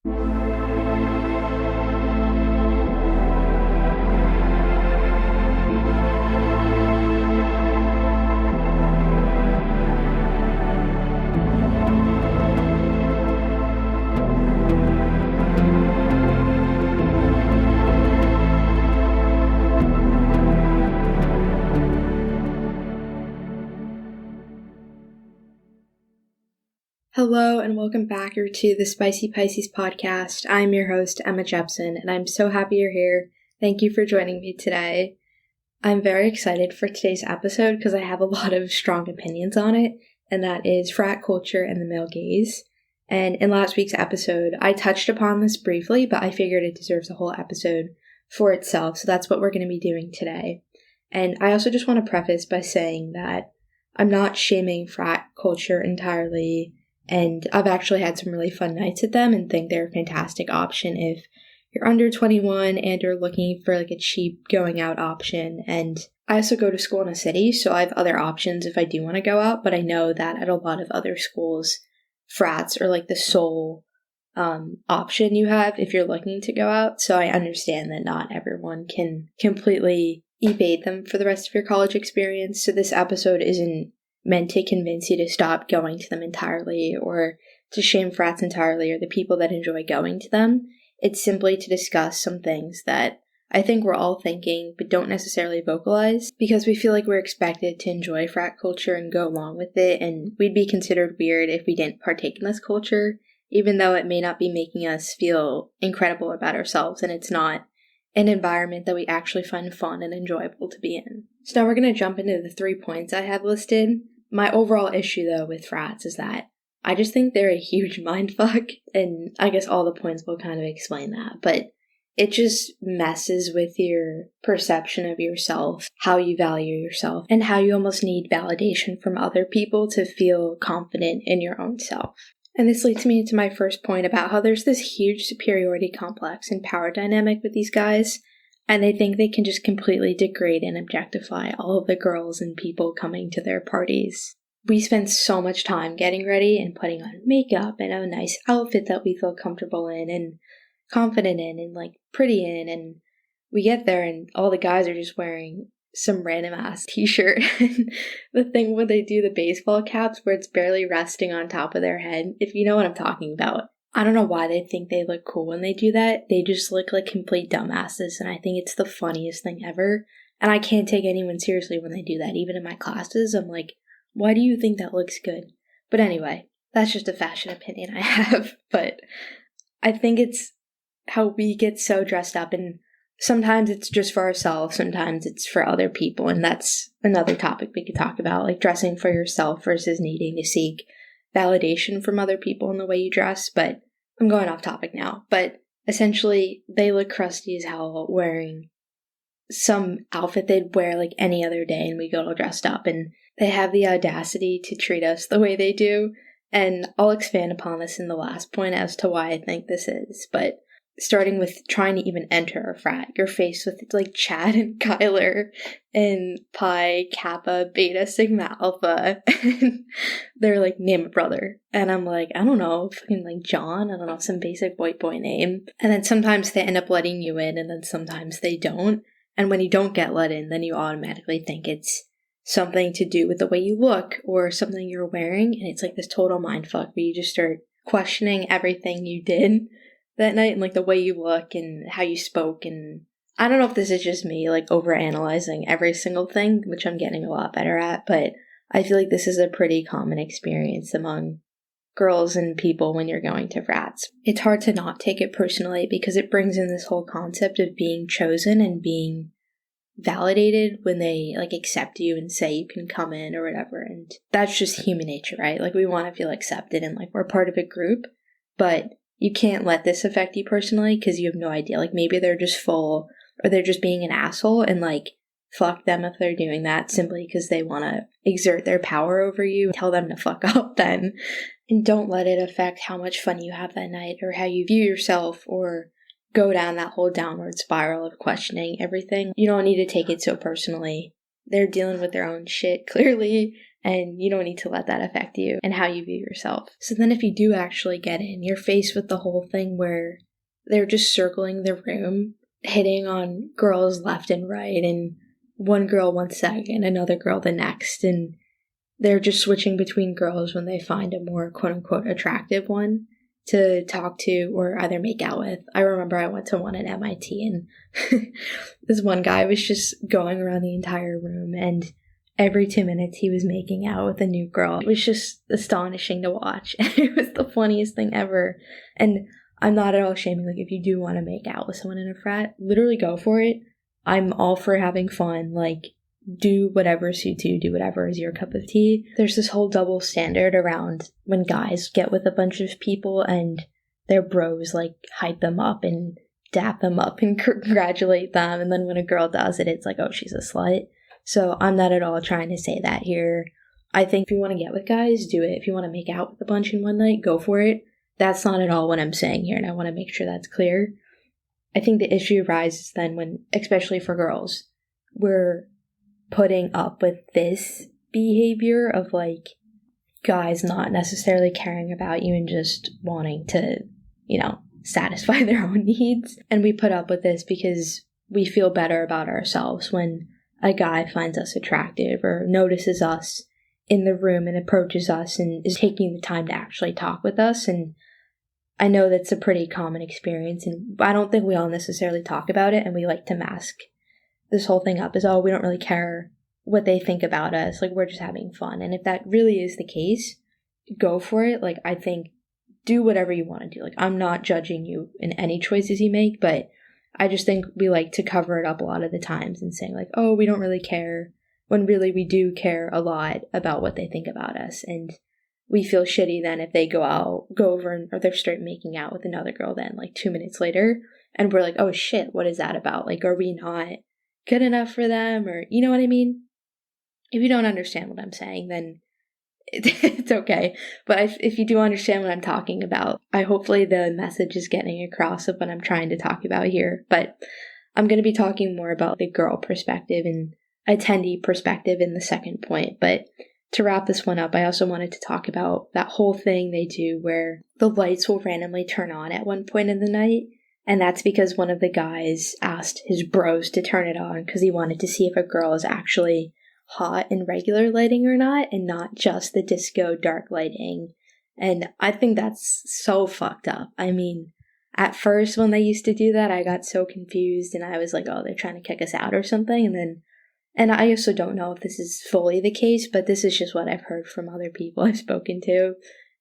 Hello and welcome back to the Spicy Pisces podcast. I'm your host, Emma Jepson, and I'm so happy you're here. Thank you for joining me today. I'm very excited for today's episode because I have a lot of strong opinions on it, and that is frat culture and the male gaze. And in last week's episode, I touched upon this briefly, but I figured it deserves a whole episode for itself, so that's what we're going to be doing today. And I also just want to preface by saying that I'm not shaming frat culture entirely. And I've actually had some really fun nights at them and think they're a fantastic option if you're under 21 and you're looking for like a cheap going out option. And I also go to school in a city, so I have other options if I do want to go out. But I know that at a lot of other schools, frats are like the sole option you have if you're looking to go out. So I understand that not everyone can completely evade them for the rest of your college experience. So this episode isn't meant to convince you to stop going to them entirely or to shame frats entirely or the people that enjoy going to them. It's simply to discuss some things that I think we're all thinking but don't necessarily vocalize because we feel like we're expected to enjoy frat culture and go along with it, and we'd be considered weird if we didn't partake in this culture, even though it may not be making us feel incredible about ourselves and it's not an environment that we actually find fun and enjoyable to be in. So now we're going to jump into the 3 points I have listed. My overall issue, though, with frats is that I just think they're a huge mindfuck, and I guess all the points will kind of explain that, but it just messes with your perception of yourself, how you value yourself, and how you almost need validation from other people to feel confident in your own self. And this leads me to my first point about how there's this huge superiority complex and power dynamic with these guys, and they think they can just completely degrade and objectify all of the girls and people coming to their parties. We spend so much time getting ready and putting on makeup and a nice outfit that we feel comfortable in and confident in and like pretty in, and we get there and all the guys are just wearing some random ass t-shirt. And the thing when they do the baseball caps where it's barely resting on top of their head, if you know what I'm talking about. I don't know why they think they look cool when they do that. They just look like complete dumbasses, and I think it's the funniest thing ever. And I can't take anyone seriously when they do that. Even in my classes, I'm like, why do you think that looks good? But anyway, that's just a fashion opinion I have. But I think it's how we get so dressed up, and sometimes it's just for ourselves, sometimes it's for other people, and that's another topic we could talk about, like dressing for yourself versus needing to seek validation from other people in the way you dress. But I'm going off topic now. But essentially, they look crusty as hell wearing some outfit they'd wear like any other day, and we go all dressed up, and they have the audacity to treat us the way they do. And I'll expand upon this in the last point as to why I think this is. But starting with trying to even enter a frat, you're faced with like Chad and Kyler and Pi, Kappa, Beta, Sigma, Alpha. And they're like, name a brother. And I'm like, I don't know, fucking like John, I don't know, some basic white boy name. And then sometimes they end up letting you in, and then sometimes they don't. And when you don't get let in, then you automatically think it's something to do with the way you look or something you're wearing. And it's like this total mindfuck where you just start questioning everything you did that night and like the way you look and how you spoke. And I don't know if this is just me like overanalyzing every single thing, which I'm getting a lot better at, but I feel like this is a pretty common experience among girls and people when you're going to frats. It's hard to not take it personally because it brings in this whole concept of being chosen and being validated when they like accept you and say you can come in or whatever. And that's just human nature, right? Like we want to feel accepted and like we're part of a group, but you can't let this affect you personally because you have no idea. Like maybe they're just full or they're just being an asshole, and like fuck them if they're doing that simply because they want to exert their power over you. Tell them to fuck up then. And don't let it affect how much fun you have that night or how you view yourself or go down that whole downward spiral of questioning everything. You don't need to take it so personally. They're dealing with their own shit, clearly. and you don't need to let that affect you and how you view yourself. So then if you do actually get in, you're faced with the whole thing where they're just circling the room, hitting on girls left and right, and one girl 1 second, another girl the next, and they're just switching between girls when they find a more quote-unquote attractive one to talk to or either make out with. I remember I went to one at MIT, and this one guy was just going around the entire room, and every 2 minutes he was making out with a new girl. It was just astonishing to watch. It was the funniest thing ever. And I'm not at all shaming, like, if you do want to make out with someone in a frat, literally go for it. I'm all for having fun. Like, do whatever suits you, do whatever is your cup of tea. There's this whole double standard around when guys get with a bunch of people and their bros, like, hype them up and dap them up and congratulate them. And then when a girl does it, it's like, oh, she's a slut. So I'm not at all trying to say that here. I think if you want to get with guys, do it. If you want to make out with a bunch in one night, go for it. That's not at all what I'm saying here, and I want to make sure that's clear. I think the issue arises then when, especially for girls, we're putting up with this behavior of, like, guys not necessarily caring about you and just wanting to, satisfy their own needs. And we put up with this because we feel better about ourselves when a guy finds us attractive or notices us in the room and approaches us and is taking the time to actually talk with us. And I know that's a pretty common experience, and I don't think we all necessarily talk about it, and we like to mask this whole thing up as, oh, we don't really care what they think about us, like, we're just having fun. And if that really is the case, go for it. Like, I think do whatever you want to do. Like, I'm not judging you in any choices you make, but I just think we like to cover it up a lot of the times and saying, like, oh, we don't really care, when really we do care a lot about what they think about us. And we feel shitty then if they go over or they start making out with another girl then, like, 2 minutes later, and we're like, oh shit, what is that about? Like, are we not good enough for them? Or, you know what I mean? If you don't understand what I'm saying, then it's okay. But if you do understand what I'm talking about, hopefully the message is getting across of what I'm trying to talk about here. But I'm going to be talking more about the girl perspective and attendee perspective in the second point. But to wrap this one up, I also wanted to talk about that whole thing they do where the lights will randomly turn on at one point in the night. And that's because one of the guys asked his bros to turn it on because he wanted to see if a girl is actually hot in regular lighting or not, and not just the disco dark lighting. And I think that's so fucked up. I mean, at first when they used to do that, I got so confused and I was like, oh, they're trying to kick us out or something. And I also don't know if this is fully the case, but this is just what I've heard from other people I've spoken to.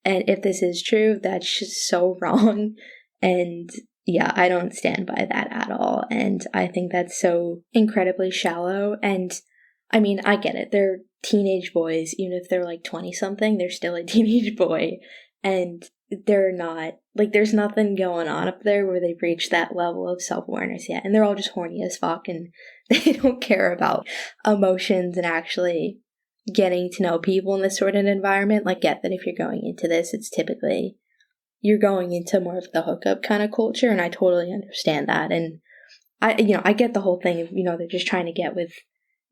And if this is true, that's just so wrong. And yeah, I don't stand by that at all. And I think that's so incredibly shallow. And I mean, I get it. They're teenage boys. Even if they're like 20-something, they're still a teenage boy. And they're not, like, there's nothing going on up there where they've reached that level of self-awareness yet. And they're all just horny as fuck, and they don't care about emotions and actually getting to know people in this sort of environment. Like, get that if you're going into this, it's typically, you're going into more of the hookup kind of culture, and I totally understand that. And I get the whole thing of, they're just trying to get with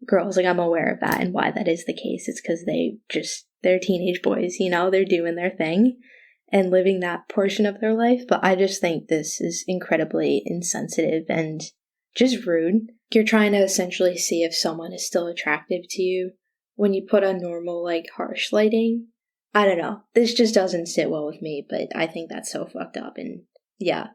girls. Like, I'm aware of that and why that is the case. It's because they're teenage boys, they're doing their thing and living that portion of their life. But I just think this is incredibly insensitive and just rude. You're trying to essentially see if someone is still attractive to you when you put on normal, like, harsh lighting. I don't know. This just doesn't sit well with me, but I think that's so fucked up. And yeah.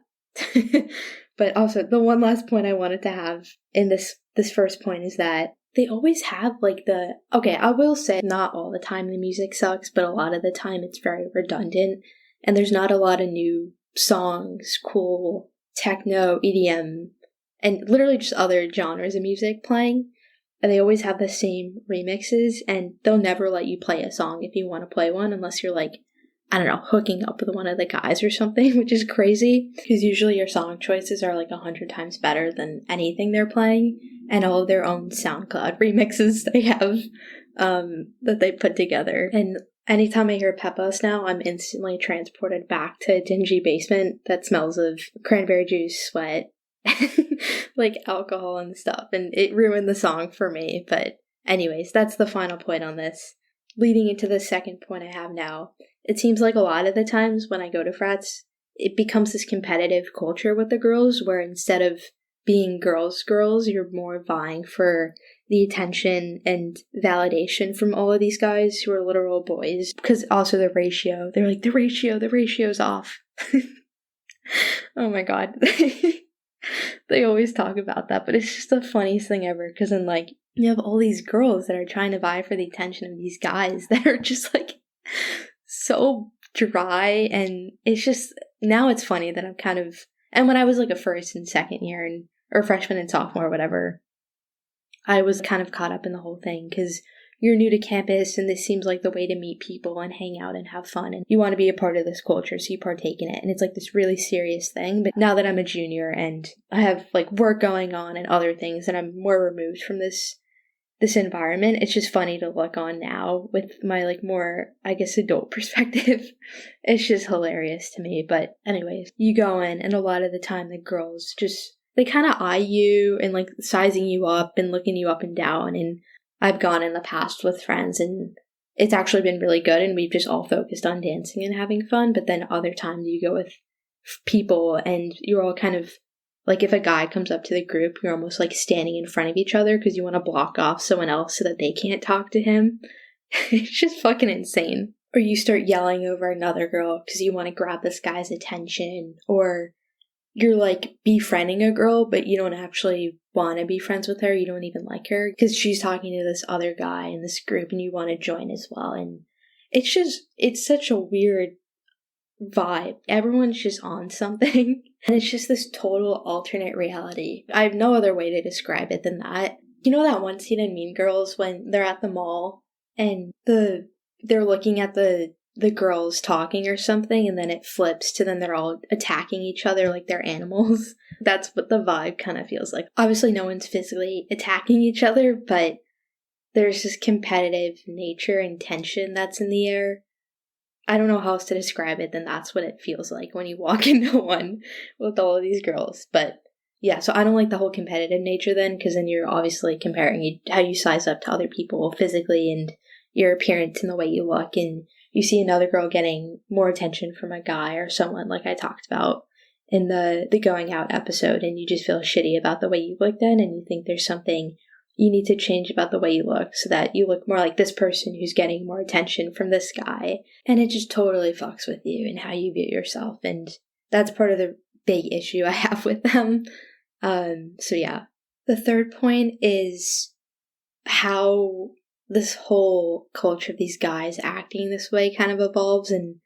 But also, the one last point I wanted to have in this first point is that they always have, like, okay, I will say not all the time the music sucks, but a lot of the time it's very redundant, and there's not a lot of new songs, cool techno, EDM, and literally just other genres of music playing. And they always have the same remixes, and they'll never let you play a song if you want to play one unless you're, like, I don't know, hooking up with one of the guys or something, which is crazy, because usually your song choices are like 100 times better than anything they're playing, and all of their own SoundCloud remixes they have that they put together. And anytime I hear Pepos now, I'm instantly transported back to a dingy basement that smells of cranberry juice, sweat, like alcohol and stuff, and it ruined the song for me. But anyways, that's the final point on this. leading into the second point I have now, it seems like a lot of the times when I go to frats, it becomes this competitive culture with the girls where instead of being girls, you're more vying for the attention and validation from all of these guys who are literal boys. Because also the ratio, they're like, the ratio's off. Oh my god. They always talk about that, but it's just the funniest thing ever, because then, like, you have all these girls that are trying to vie for the attention of these guys that are just, like, so dry, and it's just, now it's funny that I'm kind of, and when I was, like, a first and second year, or freshman and sophomore, whatever, I was kind of caught up in the whole thing, because you're new to campus, and this seems like the way to meet people and hang out and have fun, and you want to be a part of this culture, so you partake in it, and it's like this really serious thing. But now that I'm a junior and I have like work going on and other things, and I'm more removed from this environment, it's just funny to look on now with my like more, I guess, adult perspective. It's just hilarious to me. But anyways, you go in, and a lot of the time the girls just, they kind of eye you and like sizing you up and looking you up and down, and I've gone in the past with friends and it's actually been really good, and we've just all focused on dancing and having fun. But then other times you go with people and you're all kind of like, if a guy comes up to the group, you're almost like standing in front of each other because you want to block off someone else so that they can't talk to him. It's just fucking insane. Or you start yelling over another girl because you want to grab this guy's attention, or you're like befriending a girl, but you don't actually want to be friends with her. You don't even like her because she's talking to this other guy in this group and you want to join as well. And it's such a weird vibe. Everyone's just on something. And it's just this total alternate reality. I have no other way to describe it than that. You know that one scene in Mean Girls when they're at the mall and they're looking at the girls talking or something, and then it flips to then they're all attacking each other like they're animals. That's what the vibe kind of feels like. Obviously no one's physically attacking each other, but there's this competitive nature and tension that's in the air. I don't know how else to describe it than that's what it feels like when you walk into one with all of these girls. But yeah, so I don't like the whole competitive nature then, because then you're obviously comparing how you size up to other people physically and your appearance and the way you look, and you see another girl getting more attention from a guy or someone, like I talked about in the going out episode, and you just feel shitty about the way you look then, and you think there's something you need to change about the way you look so that you look more like this person who's getting more attention from this guy. And it just totally fucks with you and how you view yourself, and that's part of the big issue I have with them. So yeah. The third point is how this whole culture of these guys acting this way kind of evolves, and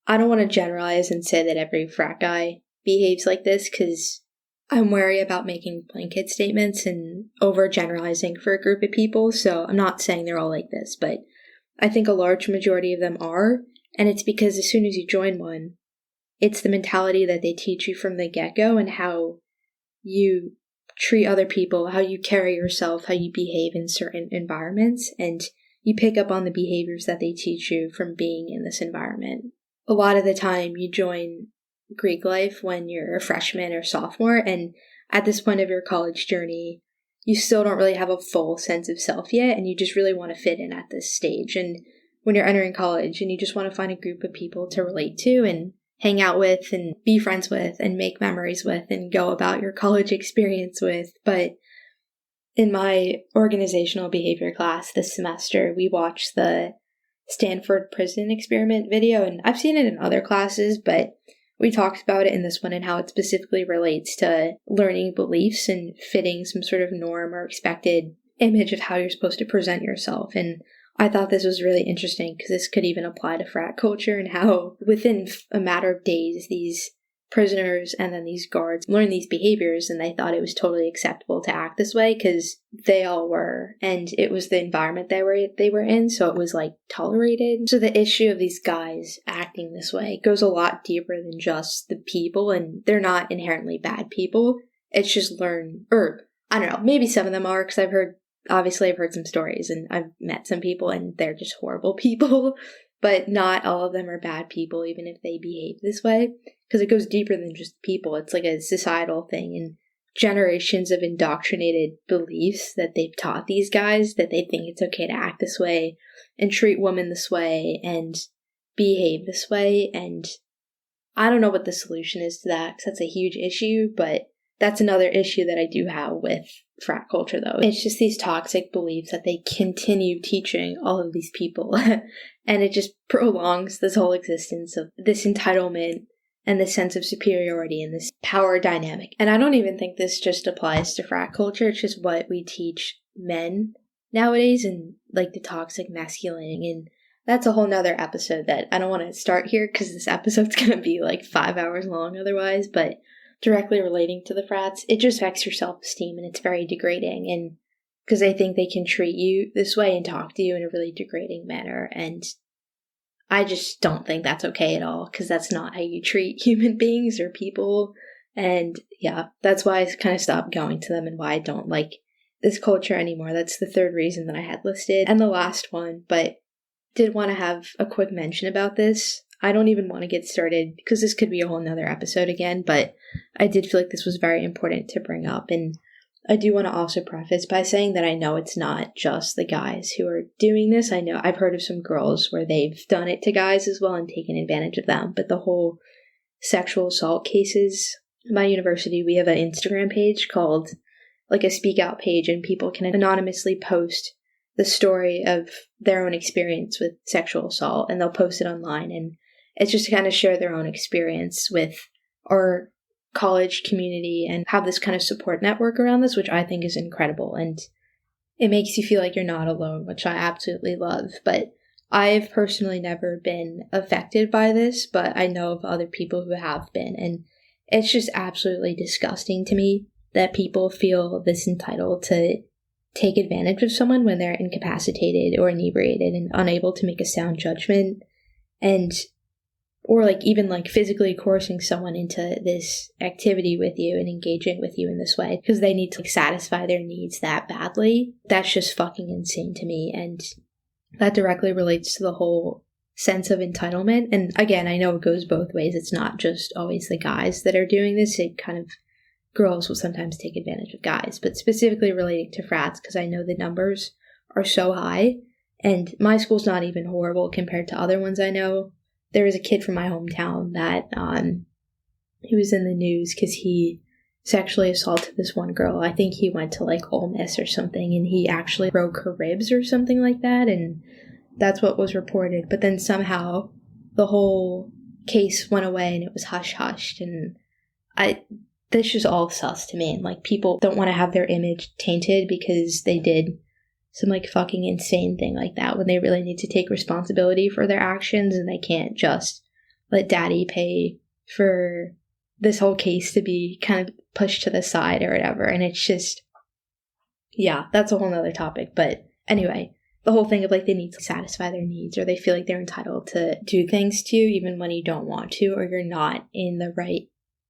I don't want to generalize and say that every frat guy behaves like this, because I'm wary about making blanket statements and overgeneralizing for a group of people, so I'm not saying they're all like this, but I think a large majority of them are, and it's because as soon as you join one, it's the mentality that they teach you from the get-go and how you treat other people, how you carry yourself, how you behave in certain environments, and you pick up on the behaviors that they teach you from being in this environment. A lot of the time you join Greek life when you're a freshman or sophomore, and at this point of your college journey, you still don't really have a full sense of self yet, and you just really want to fit in at this stage. And when you're entering college and you just want to find a group of people to relate to and hang out with and be friends with and make memories with and go about your college experience with. But in my organizational behavior class this semester, we watched the Stanford prison experiment video, and I've seen it in other classes, but we talked about it in this one and how it specifically relates to learning beliefs and fitting some sort of norm or expected image of how you're supposed to present yourself. And I thought this was really interesting because this could even apply to frat culture and how within a matter of days, these prisoners and then these guards learned these behaviors, and they thought it was totally acceptable to act this way because they all were, and it was the environment they were in, so it was like tolerated. So the issue of these guys acting this way goes a lot deeper than just the people, and they're not inherently bad people. It's just learn, or I don't know, maybe some of them are, because I've heard some stories and I've met some people and they're just horrible people, but not all of them are bad people, even if they behave this way, because it goes deeper than just people. It's like a societal thing, and generations of indoctrinated beliefs that they've taught these guys, that they think it's okay to act this way and treat women this way and behave this way. And I don't know what the solution is to that, because that's a huge issue, but that's another issue that I do have with frat culture, though. It's just these toxic beliefs that they continue teaching all of these people, and it just prolongs this whole existence of this entitlement and this sense of superiority and this power dynamic. And I don't even think this just applies to frat culture. It's just what we teach men nowadays, and like the toxic masculinity. And that's a whole nother episode that I don't want to start here, because this episode's going to be like 5 hours long otherwise. But directly relating to the frats, it just affects your self-esteem, and it's very degrading. And because they think they can treat you this way and talk to you in a really degrading manner. And I just don't think that's okay at all, because that's not how you treat human beings or people. And yeah, that's why I kind of stopped going to them and why I don't like this culture anymore. That's the third reason that I had listed. And the last one, but did want to have a quick mention about this. I don't even want to get started, because this could be a whole nother episode again, but I did feel like this was very important to bring up. And I do want to also preface by saying that I know it's not just the guys who are doing this. I know I've heard of some girls where they've done it to guys as well and taken advantage of them. But the whole sexual assault cases, my university, we have an Instagram page called like a speak out page, and people can anonymously post the story of their own experience with sexual assault, and they'll post it online. And it's just to kind of share their own experience with our college community and have this kind of support network around this, which I think is incredible. And it makes you feel like you're not alone, which I absolutely love. But I've personally never been affected by this, but I know of other people who have been. And it's just absolutely disgusting to me that people feel this entitled to take advantage of someone when they're incapacitated or inebriated and unable to make a sound judgment, and or like even like physically coercing someone into this activity with you and engaging with you in this way because they need to like satisfy their needs that badly. That's just fucking insane to me. And that directly relates to the whole sense of entitlement. And again, I know it goes both ways. It's not just always the guys that are doing this. It kind of, girls will sometimes take advantage of guys, but specifically relating to frats, because I know the numbers are so high, and my school's not even horrible compared to other ones I know. There was a kid from my hometown that he was in the news because he sexually assaulted this one girl. I think he went to like Ole Miss or something, and he actually broke her ribs or something like that, and that's what was reported. But then somehow the whole case went away and it was hush-hushed, and this is all sus to me. And like, people don't want to have their image tainted because they did some like fucking insane thing like that, when they really need to take responsibility for their actions, and they can't just let daddy pay for this whole case to be kind of pushed to the side or whatever. And it's just, yeah, that's a whole nother topic. But anyway, the whole thing of like, they need to satisfy their needs, or they feel like they're entitled to do things to you even when you don't want to, or you're not in the right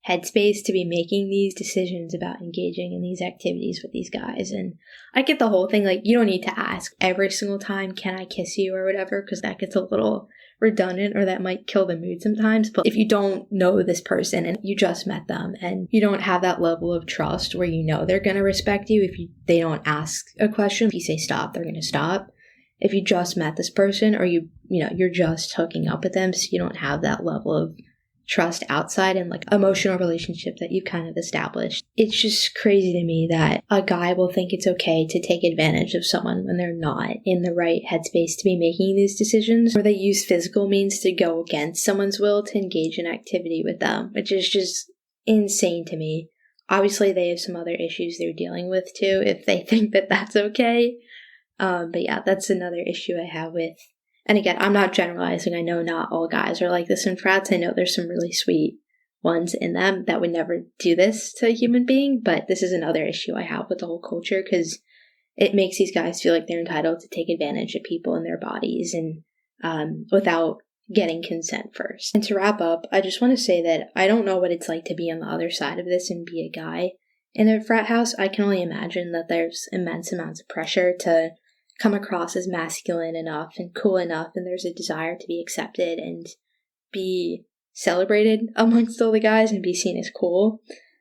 headspace to be making these decisions about engaging in these activities with these guys. And I get the whole thing, like, you don't need to ask every single time, can I kiss you or whatever, because that gets a little redundant, or that might kill the mood sometimes. But if you don't know this person and you just met them and you don't have that level of trust where you know they're going to respect you, they don't ask a question, if you say stop, they're going to stop. If you just met this person, or you're just hooking up with them, so you don't have that level of trust outside and like emotional relationship that you've kind of established. It's just crazy to me that a guy will think it's okay to take advantage of someone when they're not in the right headspace to be making these decisions, or they use physical means to go against someone's will to engage in activity with them, which is just insane to me. Obviously, they have some other issues they're dealing with too, if they think that that's okay. But yeah, that's another issue I have with. And again, I'm not generalizing. I know not all guys are like this in frats. I know there's some really sweet ones in them that would never do this to a human being. But this is another issue I have with the whole culture, because it makes these guys feel like they're entitled to take advantage of people in their bodies, and without getting consent first. And to wrap up, I just want to say that I don't know what it's like to be on the other side of this and be a guy in a frat house. I can only imagine that there's immense amounts of pressure to come across as masculine enough and cool enough, and there's a desire to be accepted and be celebrated amongst all the guys and be seen as cool.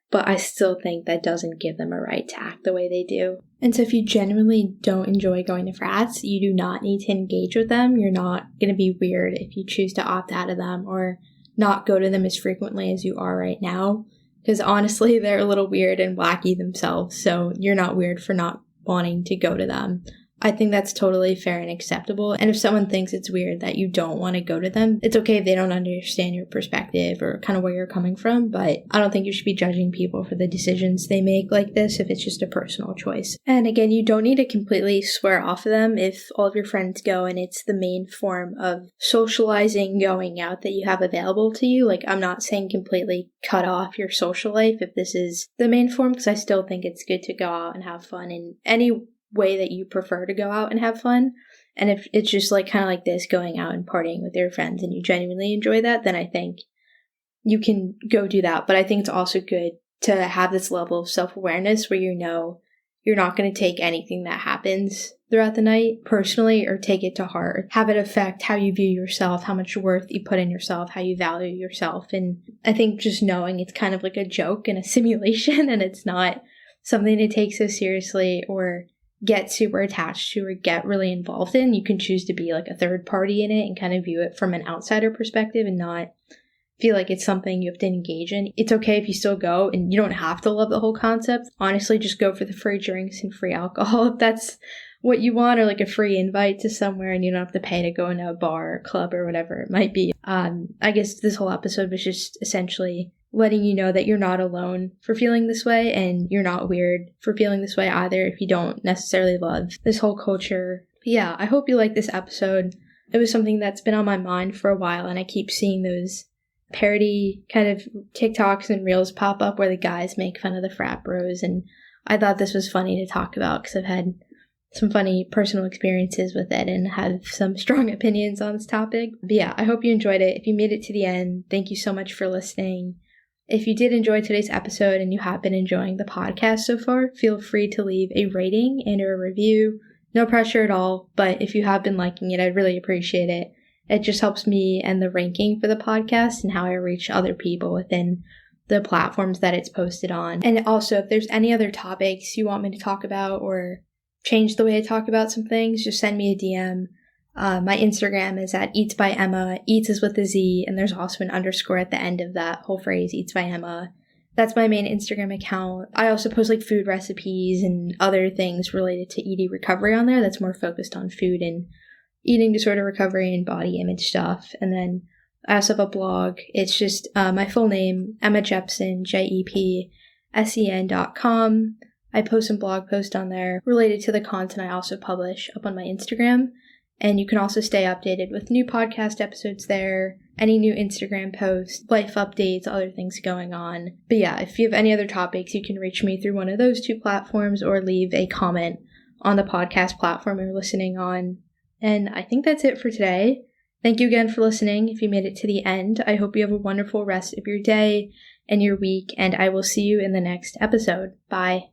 but I still think that doesn't give them a right to act the way they do. And so if you genuinely don't enjoy going to frats, you do not need to engage with them. You're not going to be weird if you choose to opt out of them or not go to them as frequently as you are right now. Because honestly, they're a little weird and wacky themselves, so you're not weird for not wanting to go to them. I think that's totally fair and acceptable. And if someone thinks it's weird that you don't want to go to them, it's okay if they don't understand your perspective or kind of where you're coming from. But I don't think you should be judging people for the decisions they make like this if it's just a personal choice. And again, you don't need to completely swear off of them if all of your friends go and it's the main form of socializing, going out that you have available to you. Like, I'm not saying completely cut off your social life if this is the main form, because I still think it's good to go out and have fun in any way that you prefer to go out and have fun. And if it's just like kind of like this, going out and partying with your friends and you genuinely enjoy that, then I think you can go do that. But I think it's also good to have this level of self-awareness where you know you're not going to take anything that happens throughout the night personally or take it to heart. Have it affect how you view yourself, how much worth you put in yourself, how you value yourself. And I think just knowing it's kind of like a joke and a simulation and it's not something to take so seriously or get super attached to or get really involved in. You can choose to be like a third party in it and kind of view it from an outsider perspective and not feel like it's something you have to engage in. It's okay if you still go and you don't have to love the whole concept. Honestly, just go for the free drinks and free alcohol if that's what you want, or like a free invite to somewhere and you don't have to pay to go into a bar or club or whatever it might be. I guess this whole episode was just essentially letting you know that you're not alone for feeling this way and you're not weird for feeling this way either if you don't necessarily love this whole culture. But yeah, I hope you like this episode. It was something that's been on my mind for a while and I keep seeing those parody kind of TikToks and reels pop up where the guys make fun of the frat bros, and I thought this was funny to talk about because I've had some funny personal experiences with it and have some strong opinions on this topic. But yeah, I hope you enjoyed it. If you made it to the end, thank you so much for listening. If you did enjoy today's episode and you have been enjoying the podcast so far, feel free to leave a rating and a review. No pressure at all, but if you have been liking it, I'd really appreciate it. It just helps me and the ranking for the podcast and how I reach other people within the platforms that it's posted on. And also, if there's any other topics you want me to talk about or change the way I talk about some things, just send me a DM. My Instagram is at Eats by Emma. Eats is with a Z, and there's also an underscore at the end of that whole phrase, Eats by Emma. That's my main Instagram account. I also post like food recipes and other things related to ED recovery on there that's more focused on food and eating disorder recovery and body image stuff. And then I also have a blog. It's just my full name, Emma Jepsen, JEPSEN.com. I post some blog posts on there related to the content I also publish up on my Instagram. And you can also stay updated with new podcast episodes there, any new Instagram posts, life updates, other things going on. But yeah, if you have any other topics, you can reach me through one of those two platforms or leave a comment on the podcast platform you're listening on. And I think that's it for today. Thank you again for listening. If you made it to the end, I hope you have a wonderful rest of your day and your week, and I will see you in the next episode. Bye.